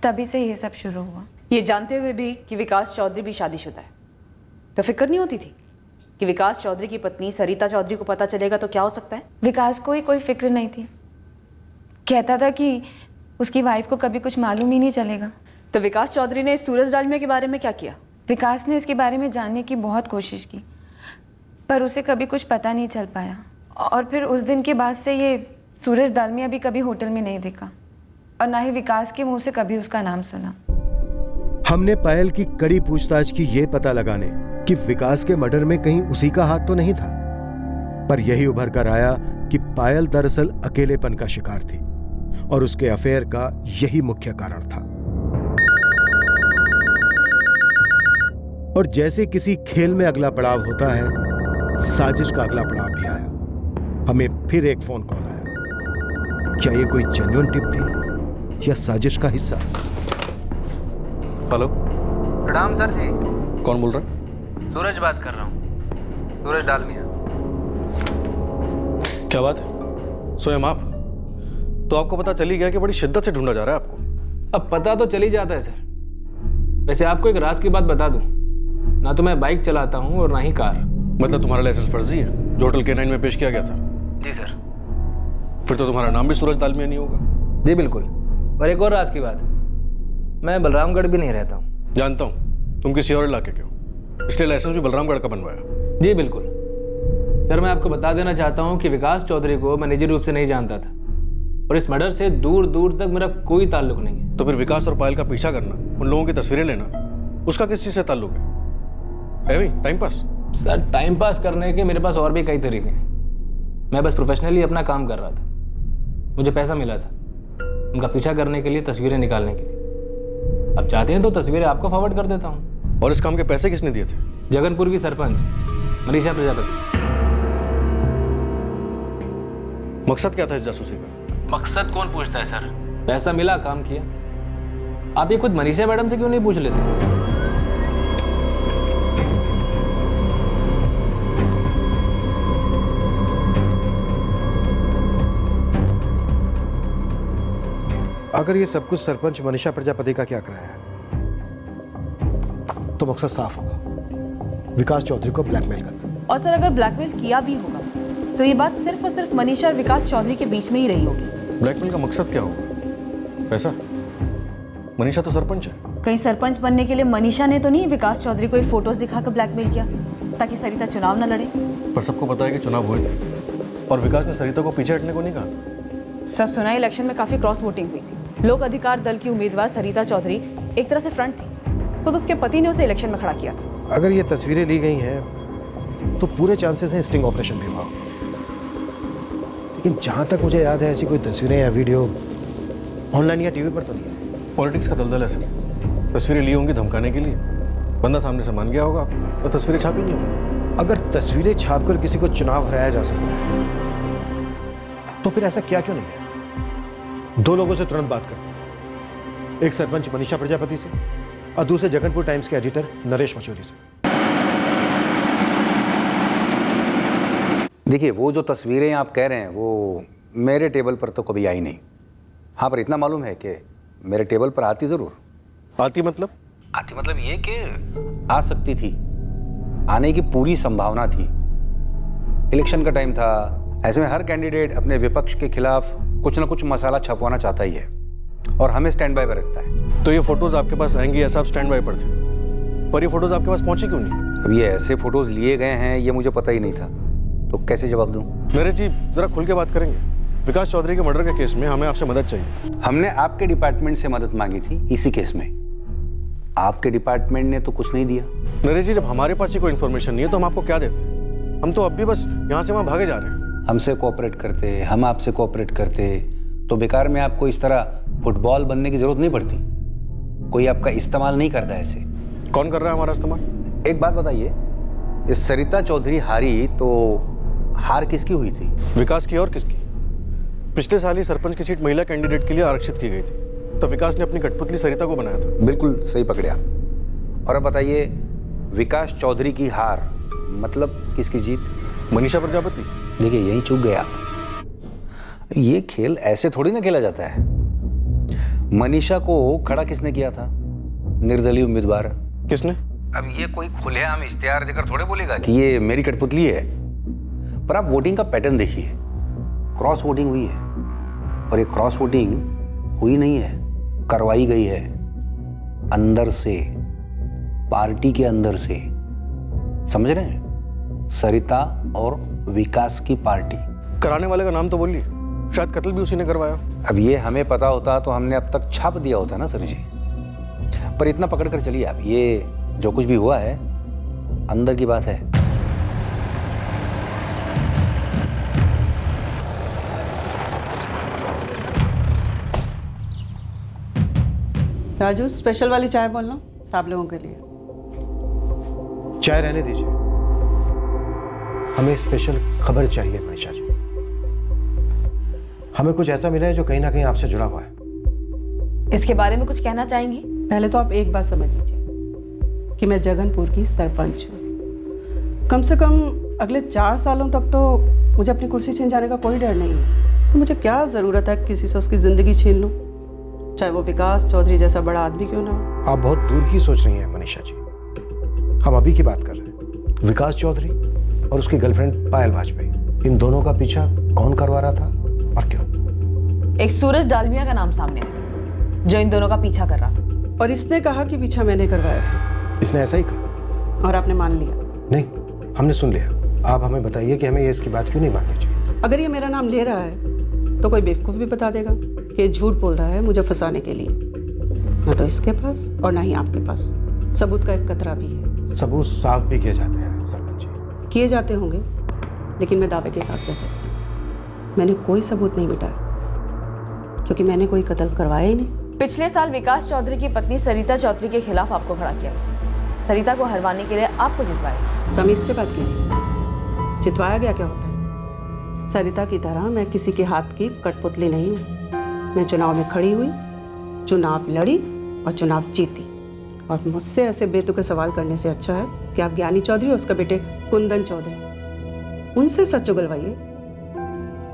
तभी से ये सब शुरू हुआ। ये जानते हुए भी कि विकास चौधरी भी शादीशुदा है, तो फिक्र नहीं होती थी कि विकास चौधरी की पत्नी सरिता चौधरी को पता चलेगा तो क्या हो सकता है? विकास को ही कोई फिक्र नहीं थी। कहता था कि उसकी वाइफ को कभी कुछ मालूम ही नहीं चलेगा। तो विकास चौधरी ने सूरज डालमिया के बारे में क्या किया? विकास ने इसके बारे में जानने की बहुत कोशिश की, पर उसे कभी कुछ पता नहीं चल पाया। और फिर उस दिन के बाद से ये सूरज दालमिया भी कभी होटल में नहीं दिखा, और ना ही विकास के मुंह से कभी उसका नाम सुना। हमने पायल की कड़ी पूछताछ की ये पता लगाने कि विकास के मर्डर में कहीं उसी का हाथ तो नहीं था, पर यही उभर कर आया कि पायल दरअसल अकेलेपन का शिकार थी और उसके अफेयर का यही मुख्य कारण था। और जैसे किसी खेल में अगला पड़ाव होता है, साजिश का अगला पड़ाव भी आया। हमें फिर एक फोन कॉल आया। क्या ये कोई जेन्युइन टिप थी या साजिश का हिस्सा? हेलो, प्रणाम सर जी। कौन बोल रहा है? सूरज बात कर रहा हूँ, सूरज डालमिया। क्या बात है, स्वयं आप? तो आपको पता चली गया कि बड़ी शिद्दत से ढूंढा जा रहा है आपको। अब पता तो चल ही जाता है सर। वैसे आपको एक राज की बात बता दूं, ना तो मैं बाइक चलाता हूँ और ना ही कार। मतलब तुम्हारा लाइसेंस फर्जी है जो होटल K9 में पेश किया गया था? जी सर। फिर तो तुम्हारा नाम भी सूरज दालमिया नहीं होगा। जी बिल्कुल। और एक और राज की बात, मैं बलरामगढ़ भी नहीं रहता हूँ। जानता हूँ तुम किसी और इलाके के हो, इसलिए लाइसेंस भी बलरामगढ़ का बनवाया। जी बिल्कुल सर। मैं आपको बता देना चाहता हूँ कि विकास चौधरी को मैं निजी रूप से नहीं जानता था, और इस मर्डर से दूर दूर तक मेरा कोई ताल्लुक नहीं है। तो फिर विकास और पायल का पीछा करना, उन लोगों की तस्वीरें लेना, उसका किस चीज़ से ताल्लुक है? Time pass? Sir time pass करने के मेरे पास और भी कई तरीके हैं। मैं बस प्रोफेशनली अपना काम कर रहा था। मुझे पैसा मिला था उनका पीछा करने के लिए, तस्वीरें निकालने के लिए। अब चाहते हैं तो तस्वीरें आपको फॉरवर्ड कर देता हूँ। और इस काम के पैसे किसने दिए थे? जगनपुर की सरपंच मनीषा प्रजापति। मकसद क्या था इस जासूसी का? मकसद कौन पूछता है सर, पैसा मिला, काम किया। आप ये खुद मनीषा मैडम से क्यों नहीं पूछ लेते? अगर ये सब कुछ सरपंच मनीषा प्रजापति का क्या कराया है, तो मकसद साफ होगा, विकास चौधरी को ब्लैकमेल करना। और सर अगर ब्लैकमेल किया भी होगा तो ये बात सिर्फ और सिर्फ मनीषा और विकास चौधरी के बीच में ही रही होगी। ब्लैकमेल का मकसद क्या होगा? पैसा? मनीषा तो सरपंच है। कहीं सरपंच बनने के लिए मनीषा ने तो नहीं विकास चौधरी को फोटोज दिखाकर ब्लैकमेल किया ताकि सरिता चुनाव न लड़े? पर सबको पता है कि चुनाव हुए थे और विकास ने सरिता को पीछे हटने को नहीं कहा। सर सुना इलेक्शन में काफी क्रॉस वोटिंग हुई थी। लोक अधिकार दल की उम्मीदवार सरिता चौधरी एक तरह से फ्रंट थी, खुद उसके पति ने उसे इलेक्शन में खड़ा किया था। अगर ये तस्वीरें ली गई हैं तो पूरे चांसेस हैं स्टिंग ऑपरेशन भी हुआ। लेकिन जहाँ तक मुझे याद है ऐसी कोई तस्वीरें या वीडियो ऑनलाइन या टीवी पर तो नहीं है। पॉलिटिक्स का दलदल है सर। तस्वीरें ली होंगी धमकाने के लिए, बंदा सामने से मान गया होगा तो तस्वीरें छापी नहीं होंगी। अगर तस्वीरें छापकर किसी को चुनाव हराया जा सकता है तो फिर ऐसा क्या क्यों नहीं है? दो लोगों से तुरंत बात करते हैं, एक सरपंच मनीषा प्रजापति से और दूसरे जगनपुर टाइम्स के एडिटर नरेश मचौरी से। देखिए, वो जो तस्वीरें आप कह रहे हैं वो मेरे टेबल पर तो कभी आई नहीं। हाँ, पर इतना मालूम है कि मेरे टेबल पर आती ज़रूर। आती मतलब? आती मतलब ये कि आ सकती थी, आने की पूरी संभावना थी। इलेक्शन का टाइम था, ऐसे में हर कैंडिडेट अपने विपक्ष के खिलाफ कुछ ना कुछ मसाला छपवाना चाहता ही है और हमें स्टैंड बाय पर रखता है। तो ये फोटोज आपके पास आएंगी, ऐसा आप स्टैंड बाय पर थे, पर ये फोटोज आपके पास पहुंची क्यों नहीं? अब ये ऐसे फोटोज लिए गए हैं ये मुझे पता ही नहीं था, तो कैसे जवाब दूं? नरेश जी, जरा खुल के बात करेंगे। विकास चौधरी के मर्डर के केस में हमें आपसे मदद चाहिए। हमने आपके डिपार्टमेंट से मदद मांगी थी इसी केस में, आपके डिपार्टमेंट ने तो कुछ नहीं दिया। नरेश जी, जब हमारे पास ही कोई इन्फॉर्मेशन नहीं है तो हम आपको क्या देते? हम तो अब भी बस यहाँ से वहाँ भागे जा रहे हैं। हमसे कोऑपरेट करते, हम आपसे कोऑपरेट करते तो बेकार में आपको इस तरह फुटबॉल बनने की जरूरत नहीं पड़ती। कोई आपका इस्तेमाल नहीं करता ऐसे। कौन कर रहा है हमारा इस्तेमाल? एक बात बताइए, इस सरिता चौधरी हारी तो हार किसकी हुई थी? विकास की और किसकी? पिछले साल ही सरपंच की सीट महिला कैंडिडेट के लिए आरक्षित की गई थी, तो विकास ने अपनी कठपुतली सरिता को बनाया था। बिल्कुल सही पकड़े आप। और अब बताइए, विकास चौधरी की हार मतलब किसकी जीत? मनीषा प्रजापति। देखिए, यही चूक गए आप। ये खेल ऐसे थोड़ी ना खेला जाता है। मनीषा को खड़ा किसने किया था? निर्दलीय उम्मीदवार। किसने? अब ये कोई खुलेआम इश्तिहार देकर थोड़े बोलेगा कि ये मेरी कठपुतली है। पर आप वोटिंग का पैटर्न देखिए, क्रॉस वोटिंग हुई है, और ये क्रॉस वोटिंग हुई नहीं है, करवाई गई है अंदर से, पार्टी के अंदर से। समझ रहे हैं? सरिता और विकास की पार्टी। कराने वाले का नाम तो बोलिए, शायद कत्ल भी उसी ने करवाया। अब ये हमें पता होता तो हमने अब तक छाप दिया होता ना सर जी। पर इतना पकड़ कर चलिए आप, ये जो कुछ भी हुआ है अंदर की बात है। राजू, स्पेशल वाली चाय बोलना सब लोगों के लिए। चाय रहने दीजिए, हमें स्पेशल खबर चाहिए मनीषा जी। हमें कुछ ऐसा मिला है जो कहीं ना कहीं आपसे जुड़ा हुआ है। इसके बारे में कुछ कहना चाहेंगी? पहले तो आप एक बात समझ लीजिए कि मैं जगनपुर की सरपंच हूँ। कम से कम अगले 4 सालों तक तो मुझे अपनी कुर्सी छीन जाने का कोई डर नहीं है। तो मुझे क्या ज़रूरत है किसी से उसकी ज़िंदगी छीन लूँ, चाहे वो विकास चौधरी जैसा बड़ा आदमी क्यों ना हो। आप बहुत दूर की सोच रही हैं मनीषा जी, हम अभी की बात कर रहे हैं। विकास चौधरी और उसकी गर्लफ्रेंड पायल वाजपेयी, इन दोनों का पीछा कौन करवा रहा था और क्यों? एक सूरज डालमिया का नाम सामने है जो इन दोनों का पीछा कर रहा था। और इसने कहा कि पीछा मैंने करवाया था। इसने ऐसा ही कहा और आपने मान लिया? नहीं, हमने सुन लिया। आप हमें बताइए कि हमें ये इसकी बात क्यों नहीं माननी चाहिए? अगर ये मेरा नाम ले रहा है तो कोई बेवकूफ़ भी बता देगा कि झूठ बोल रहा है मुझे फंसाने के लिए। ना तो इसके पास और ना ही आपके पास सबूत का एक कतरा भी है। सबूत साफ भी किए जाते हैं सरपंच जी। किए जाते होंगे, लेकिन मैं दावे के साथ कह सकती हूँ मैंने कोई सबूत नहीं मिटाया, क्योंकि मैंने कोई कत्ल करवाया ही नहीं। पिछले साल विकास चौधरी की पत्नी सरिता चौधरी के खिलाफ आपको खड़ा किया गया। सरिता को हरवाने के लिए आपको जितवाया। तमीज से बात कीजिए, जितवाया गया क्या होता है? सरिता की तरह मैं किसी के हाथ की कठपुतली नहीं हूँ। मैं चुनाव में खड़ी हुई, चुनाव लड़ी और चुनाव जीती। और मुझसे ऐसे बेतुके सवाल करने से अच्छा है कि आप ज्ञानी चौधरी और उसके बेटे कुंदन चौधरी, उनसे सच उगलवाइए।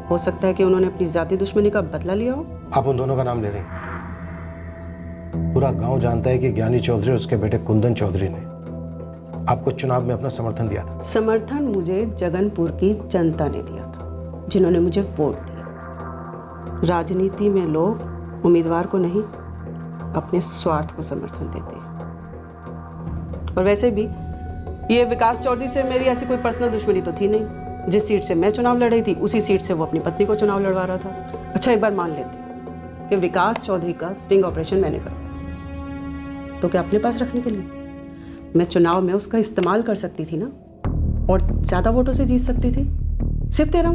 हो सकता है कि उन्होंने अपनी जाति दुश्मनी का बदला लिया हो। आप उन दोनों का नाम ले रहे हैं? पूरा गांव जानता है कि ज्ञानी चौधरी और उसके बेटे कुंदन चौधरी ने आपको चुनाव में अपना समर्थन दिया था। समर्थन मुझे जगनपुर की जनता ने दिया था, जिन्होंने मुझे वोट दिया। राजनीति में लोग उम्मीदवार को नहीं, अपने स्वार्थ को समर्थन देते हैं। और वैसे भी ये विकास चौधरी से मेरी ऐसी कोई पर्सनल दुश्मनी तो थी नहीं। जिस सीट से मैं चुनाव लड़ रही थी उसी सीट से वो अपनी पत्नी को चुनाव लड़वा रहा था। अच्छा, एक बार मान लेते हैं कि विकास चौधरी का स्टिंग ऑपरेशन मैंने करवाया, तो क्या अपने पास रखने के लिए? मैं चुनाव में उसका इस्तेमाल कर सकती थी ना, और ज्यादा वोटों से जीत सकती थी। सिर्फ 13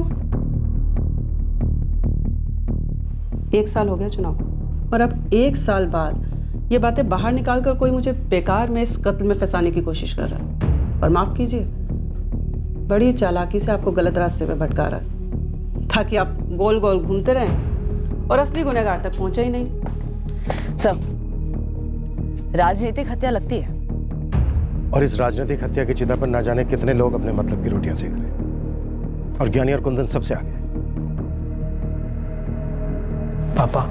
1 साल हो गया चुनाव को, और अब 1 साल बाद ये बातें बाहर निकाल कर कोई मुझे बेकार में इस कत्ल में फंसाने की कोशिश कर रहा है। और माफ़ कीजिए, बड़ी चालाकी से आपको गलत रास्ते पे भटका रहा है, ताकि आप गोल गोल घूमते रहें और असली गुनहगार तक पहुंचे ही नहीं। सब राजनीतिक हत्या लगती है, और इस राजनीतिक हत्या की चिता पर ना जाने कितने लोग अपने मतलब की रोटियां सेक रहे हैं, और ज्ञानी और कुंदन सबसे आगे। पापा,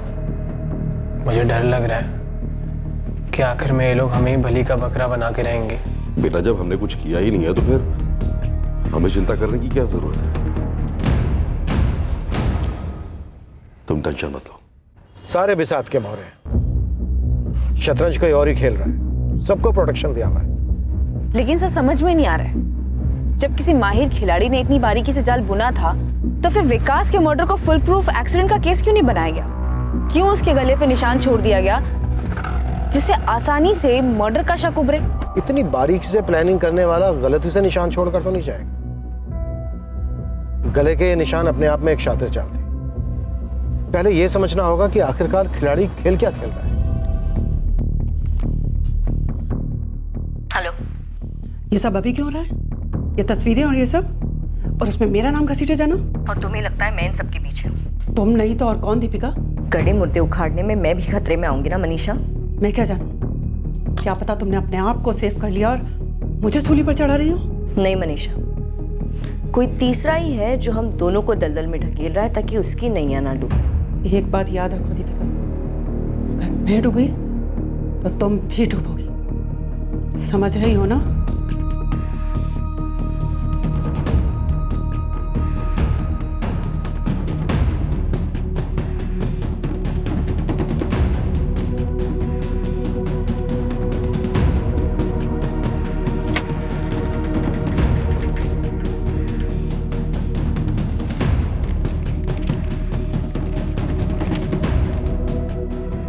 मुझे डर लग रहा है कि आखिर में ये लोग हमें ही बलि का बकरा बना के रहेंगे। बेटा, जब हमने कुछ किया ही नहीं है तो फिर हमें चिंता करने की क्या जरूरत है? तुम टेंशन मत लो। सारे बिसात के मोहरे हैं, शतरंज कोई और ही खेल रहा है, सबको प्रोटेक्शन दिया हुआ है। लेकिन सर समझ में नहीं आ रहा है, जब किसी माहिर खिलाड़ी ने इतनी बारीकी से जाल बुना था तो फिर विकास के मर्डर को फुल प्रूफ एक्सीडेंट का केस क्यों नहीं बनाया गया? क्यों उसके गले पे निशान छोड़ दिया गया जिससे आसानी से मर्डर का शक उभरे? इतनी बारीकी से प्लानिंग करने वाला गलती से निशान छोड़कर तो नहीं जाएगा। गले के ये निशान अपने आप में एक शातिर चाल थी। पहले यह समझना होगा कि आखिरकार खिलाड़ी खेल क्या खेल रहा है। हेलो, ये सब अभी क्यों हो रहा है? ये तस्वीरें और ये सब, और उसमें मेरा नाम घसीटे जाना। और तुम्हें लगता है मैं इन सबके पीछे हूँ? तुम नहीं तो और कौन दीपिका? गड़े मुर्दे उखाड़ने में मैं भी खतरे में आऊंगी ना मनीषा। मैं क्या जानूं? क्या पता तुमने अपने आप को सेव कर लिया और मुझे सूली पर चढ़ा रही हो। नहीं मनीषा, कोई तीसरा ही है जो हम दोनों को दलदल में ढकेल रहा है ताकि उसकी नैया ना डूबे। एक बात याद रखो दीपिका, अगर मैं डूबी तो तुम भी डूबोगी, समझ रही हो ना?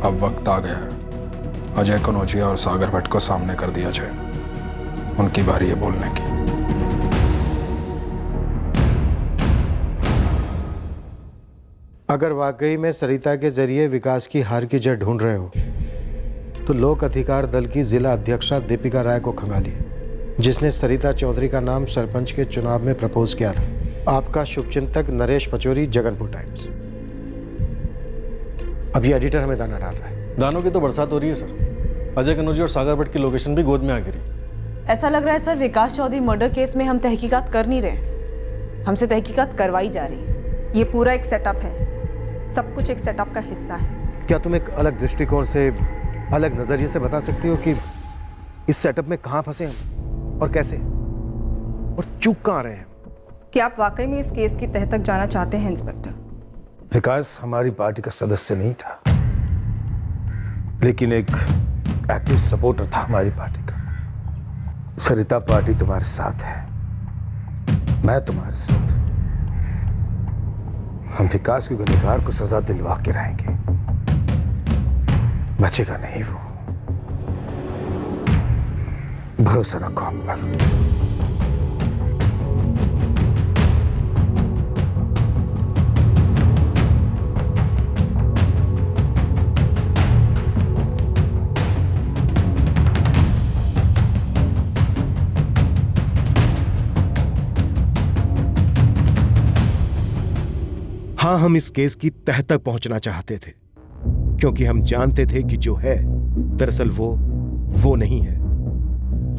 अब वक्त आ गया है अजय कनौजिया और सागर भट्ट को सामने कर दिया जाए। उनकी बारी है बोलने की। अगर वाकई में सरिता के जरिए विकास की हार की जड़ ढूंढ रहे हो तो लोक अधिकार दल की जिला अध्यक्षा दीपिका राय को खंगालिए, जिसने सरिता चौधरी का नाम सरपंच के चुनाव में प्रपोज किया था। आपका शुभचिंतक नरेश पचौरी, जगनपुर टाइम्स। अब ये एडिटर हमें दाना डाल रहा है। दानों की तो बरसात हो रही है सर। अजय कनौजी और सागर भट्ट की लोकेशन भी गोद में आ गिरी। ऐसा लग रहा है सर विकास चौधरी मर्डर केस में हम तहकीकात कर नहीं रहे, हमसे तहकीकात करवाई जा रही है। ये पूरा एक सेटअप है, सब कुछ एक सेटअप का हिस्सा है। क्या तुम एक अलग दृष्टिकोण से, अलग नजरिए से बता सकती हो कि इस सेटअप में कहां फंसे हम और कैसे, और चूक कहां रहे हैं? क्या आप वाकई में इस केस की तह तक जाना चाहते हैं इंस्पेक्टर? विकास हमारी पार्टी का सदस्य नहीं था, लेकिन एक एक्टिव सपोर्टर था हमारी पार्टी का। सरिता पार्टी तुम्हारे साथ है, मैं तुम्हारे साथ। हम विकास के गुनहगार को सजा दिलवा के रहेंगे, बचेगा नहीं वो। भरोसा रखो हम पर। हाँ, हम इस केस की तह तक पहुंचना चाहते थे, क्योंकि हम जानते थे कि जो है दरअसल वो नहीं है।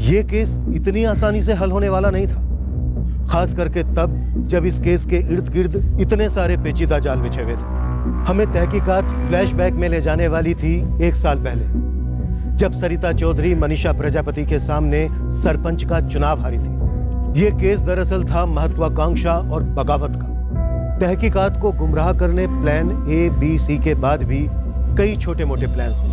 यह केस इतनी आसानी से हल होने वाला नहीं था, खास करके तब जब इस केस के इर्द गिर्द इतने सारे पेचीदा जाल बिछे हुए थे। हमें तहकीकात फ्लैशबैक में ले जाने वाली थी 1 साल पहले, जब सरिता चौधरी मनीषा प्रजापति के सामने सरपंच का चुनाव हारी थी। यह केस दरअसल था महत्वाकांक्षा और बगावत का। तहकीकात को गुमराह करने प्लान A, B, C के बाद भी कई छोटे मोटे प्लान्स थे।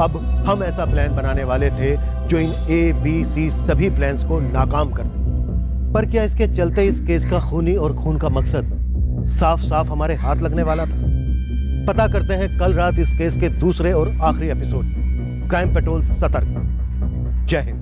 अब हम ऐसा प्लान बनाने वाले थे जो इन A, B, C सभी प्लान्स को नाकाम कर दे। पर क्या इसके चलते इस केस का खूनी और खून का मकसद साफ साफ हमारे हाथ लगने वाला था? पता करते हैं कल रात इस केस के दूसरे और आखिरी एपिसोड में। क्राइम पेट्रोल सतर्क। जय हिंद।